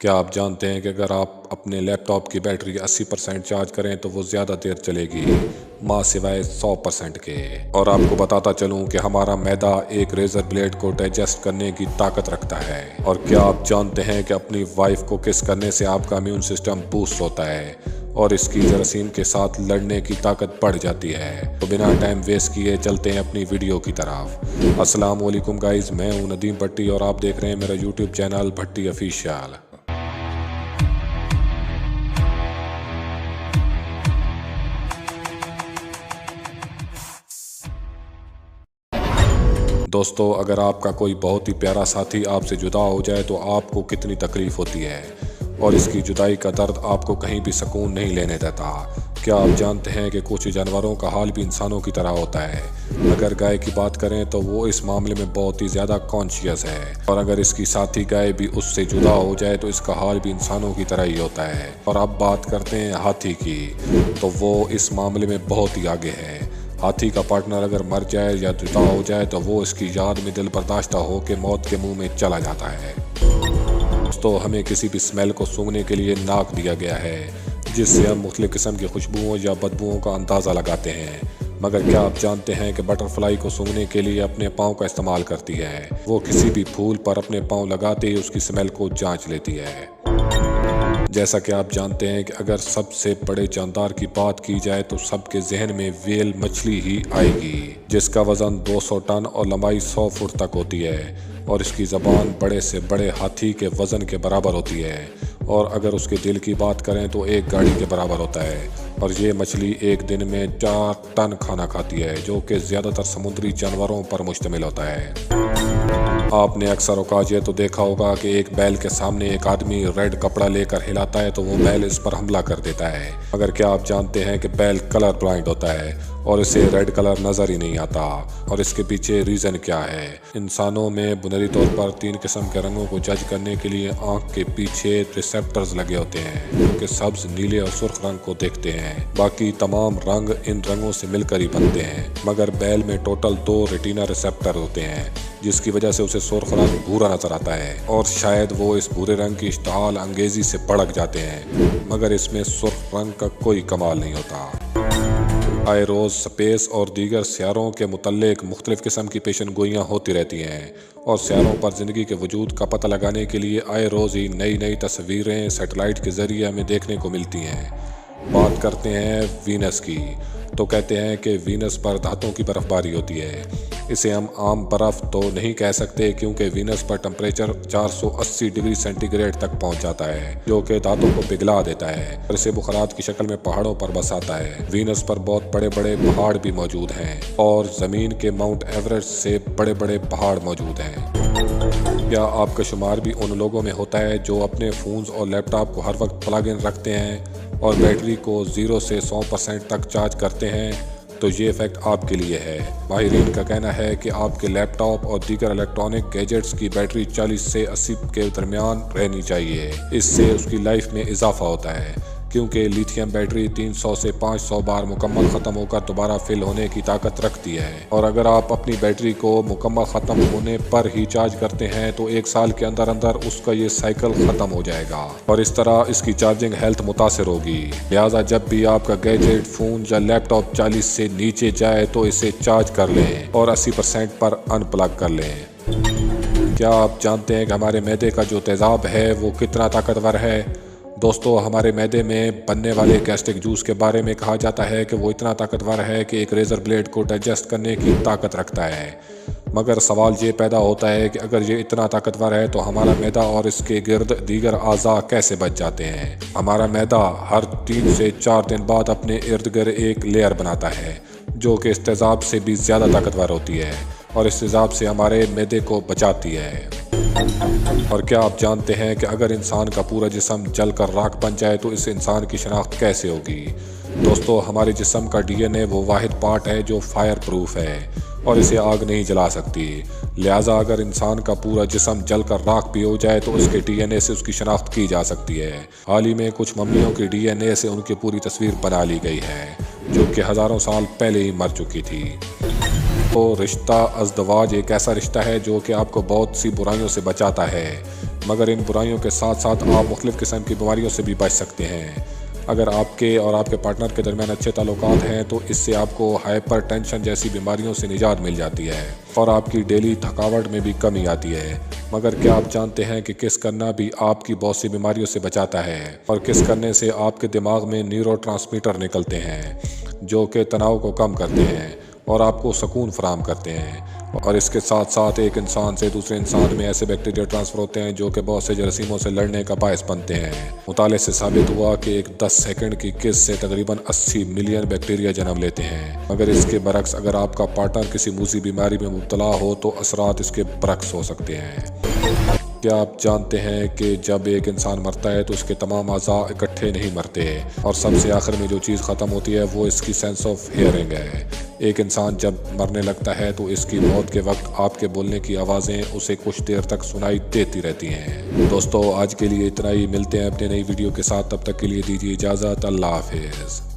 क्या आप जानते हैं कि अगर आप अपने लैपटॉप की बैटरी 80% चार्ज करें तो वो ज़्यादा देर चलेगी, माँ सिवाय 100% के। और आपको बताता चलूं कि हमारा मैदा एक रेज़र ब्लेड को डाइजेस्ट करने की ताकत रखता है। और क्या आप जानते हैं कि अपनी वाइफ को किस करने से आपका इम्यून सिस्टम बूस्ट होता है और इसकी जरासीम के साथ लड़ने की ताकत बढ़ जाती है। तो बिना टाइम वेस्ट किए चलते हैं अपनी वीडियो की तरफ। अस्सलाम वालेकुम गाइस, मैं हूं नदीम भट्टी और आप देख रहे हैं मेरा यूट्यूब चैनल भट्टी ऑफिशियल। दोस्तों, अगर आपका कोई बहुत ही प्यारा साथी आपसे जुदा हो जाए तो आपको कितनी तकलीफ होती है और इसकी जुदाई का दर्द आपको कहीं भी सुकून नहीं लेने देता। क्या आप जानते हैं कि कुछ जानवरों का हाल भी इंसानों की तरह होता है। अगर गाय की बात करें तो वो इस मामले में बहुत ही ज़्यादा कॉन्शियस है, और अगर इसकी साथी गाय भी उससे जुदा हो जाए तो इसका हाल भी इंसानों की तरह ही होता है। और अब बात करते हैं हाथी की, तो वो इस मामले में बहुत ही आगे है। हाथी का पार्टनर अगर मर जाए या जुदा हो जाए तो वो इसकी याद में दिल बर्दाश्त होकर मौत के मुंह में चला जाता है। दोस्तों, हमें किसी भी स्मेल को सूंघने के लिए नाक दिया गया है, जिससे हम मुख्तलिफ किस्म की खुशबुओं या बदबुओं का अंदाज़ा लगाते हैं। मगर क्या आप जानते हैं कि बटरफ्लाई को सूंघने के लिए अपने पाँव का इस्तेमाल करती है। वो किसी भी फूल पर अपने पाँव लगाते ही उसकी स्मेल को जांच लेती है। जैसा कि आप जानते हैं कि अगर सबसे बड़े जानदार की बात की जाए तो सबके जहन में व्हेल मछली ही आएगी, जिसका वज़न 200 टन और लंबाई 100 फुट तक होती है, और इसकी ज़बान बड़े से बड़े हाथी के वज़न के बराबर होती है। और अगर उसके दिल की बात करें तो एक गाड़ी के बराबर होता है। और ये मछली एक दिन में 4 टन खाना खाती है, जो कि ज़्यादातर समुद्री जानवरों पर मुश्तमिल होता है। आपने अक्सर औकात ये तो देखा होगा कि एक बैल के सामने एक आदमी रेड कपड़ा लेकर हिलाता है तो वो बैल इस पर हमला कर देता है। मगर क्या आप जानते हैं कि बैल कलर ब्लाइंड होता है और इसे रेड कलर नज़र ही नहीं आता। और इसके पीछे रीज़न क्या है? इंसानों में बुनियादी तौर पर 3 किस्म के रंगों को जज करने के लिए आँख के पीछे रिसेप्टर्स लगे होते हैं, जो कि सब्ज, नीले और सुर्ख रंग को देखते हैं। बाकी तमाम रंग इन रंगों से मिलकर ही बनते हैं। मगर बैल में टोटल 2 रेटिना रिसेप्टर होते हैं, जिसकी वजह से उसे सुर्ख रंग भूरा नजर आता है, और शायद वो इस भूरे रंग की इश्तहाल अंगेजी से भड़क जाते हैं। मगर इसमें सुर्ख रंग का कोई कमाल नहीं होता। आए रोज़ स्पेस और दीगर सियारों के मुतल्लिक मुख्तलिफ किस्म की पेशन गोइयाँ होती रहती हैं, और सियारों पर ज़िंदगी के वजूद का पता लगाने के लिए आए रोज़ ही नई नई तस्वीरें सैटेलाइट के ज़रिए हमें देखने को मिलती हैं। बात करते हैं वीनस की, तो कहते हैं कि वीनस पर धातुओं की बर्फ़बारी होती है। इसे हम आम बर्फ़ तो नहीं कह सकते, क्योंकि वीनस पर टेम्परेचर 480 डिग्री सेंटीग्रेड तक पहुंच जाता है, जो कि धातुओं को पिघला देता है और इसे बुखारात की शक्ल में पहाड़ों पर बसाता है। वीनस पर बहुत बड़े बड़े पहाड़ भी मौजूद हैं, और ज़मीन के माउंट एवरेस्ट से बड़े बड़े पहाड़ मौजूद हैं। क्या आपका शुमार भी उन लोगों में होता है जो अपने फ़ोन्स और लैपटॉप को हर वक्त प्लग इन रखते हैं और बैटरी को 0 से 100% तक चार्ज करते हैं? तो ये इफ़ेक्ट आपके लिए है। माहिरीन का कहना है कि आपके लैपटॉप और दीगर इलेक्ट्रॉनिक गैजेट्स की बैटरी 40 से 80 के दरमियान रहनी चाहिए। इससे उसकी लाइफ में इजाफा होता है, क्योंकि लिथियम बैटरी 300 से 500 बार मुकम्मल ख़त्म होकर दोबारा फिल होने की ताकत रखती है। और अगर आप अपनी बैटरी को मुकम्मल ख़त्म होने पर ही चार्ज करते हैं तो 1 साल के अंदर अंदर उसका ये साइकिल ख़त्म हो जाएगा, और इस तरह इसकी चार्जिंग हेल्थ मुतासर होगी। लिहाजा जब भी आपका गैजेट, फ़ोन या लैपटॉप 40 से नीचे जाए तो इसे चार्ज कर लें और 80% पर अनप्लग कर लें। क्या आप जानते हैं कि हमारे मैदे का जो तेज़ाब है वो कितना ताकतवर है? दोस्तों, हमारे मैदे में बनने वाले गैस्ट्रिक जूस के बारे में कहा जाता है कि वो इतना ताकतवर है कि एक रेज़र ब्लेड को डाइजेस्ट करने की ताकत रखता है। मगर सवाल ये पैदा होता है कि अगर ये इतना ताकतवर है तो हमारा मैदा और इसके गिर्द दीगर आज़ा कैसे बच जाते हैं? हमारा मैदा हर 3 से 4 दिन बाद अपने इर्द गिर्द एक लेयर बनाता है, जो कि इस तेज़ाब से भी ज़्यादा ताकतवर होती है, और इस तेज़ाब से हमारे मैदे को बचाती है। और क्या आप जानते हैं कि अगर इंसान का पूरा जिस्म जलकर राख बन जाए तो इस इंसान की शनाख्त कैसे होगी? दोस्तों, हमारे जिस्म का डीएनए वो वाहिद पार्ट है जो फायर प्रूफ है और इसे आग नहीं जला सकती। लिहाजा अगर इंसान का पूरा जिस्म जलकर राख भी हो जाए तो उसके डीएनए से उसकी शनाख्त की जा सकती है। हाल ही में कुछ मम्मियों के डीएनए से उनकी पूरी तस्वीर बना ली गई है, जो कि हज़ारों साल पहले ही मर चुकी थी। तो रिश्ता अज़दवाज एक ऐसा रिश्ता है जो कि आपको बहुत सी बुराइयों से बचाता है, मगर इन बुराइयों के साथ साथ आप मुख्तलिफ़ किस्म की बीमारियों से भी बच सकते हैं। अगर आपके और आपके पार्टनर के दरमियान अच्छे ताल्लुकात हैं तो इससे आपको हाइपर टेंशन जैसी बीमारियों से निजात मिल जाती है और आपकी डेली थकावट में भी कमी आती है। मगर क्या आप जानते हैं कि किस करना भी आपकी बहुत सी बीमारियों से बचाता है और किस करने से आपके दिमाग में न्यूरोट्रांसमीटर निकलते हैं जो कि तनाव को कम करते हैं और आपको सुकून फराहम करते हैं। और इसके साथ साथ एक इंसान से दूसरे इंसान में ऐसे बैक्टीरिया ट्रांसफ़र होते हैं जो कि बहुत से जरासीमों से लड़ने का बायस बनते हैं। मुताले से साबित हुआ कि एक 10 सेकंड की किस से तकरीबन 80 मिलियन बैक्टीरिया जन्म लेते हैं। मगर इसके बरक्स अगर आपका पार्टनर किसी मूसी बीमारी में मुब्तला हो तो असरात इसके बरक्स हो सकते हैं। क्या आप जानते हैं कि जब एक इंसान मरता है तो उसके तमाम अज़ा इकट्ठे नहीं मरते और सबसे आखिर में जो चीज़ ख़त्म होती है वो इसकी सेंस ऑफ हियरिंग है। एक इंसान जब मरने लगता है तो इसकी मौत के वक्त आपके बोलने की आवाज़ें उसे कुछ देर तक सुनाई देती रहती हैं। दोस्तों आज के लिए इतना ही, मिलते हैं अपने नई वीडियो के साथ, तब तक के लिए दीजिए इजाज़त। अल्लाह हाफ़िज़।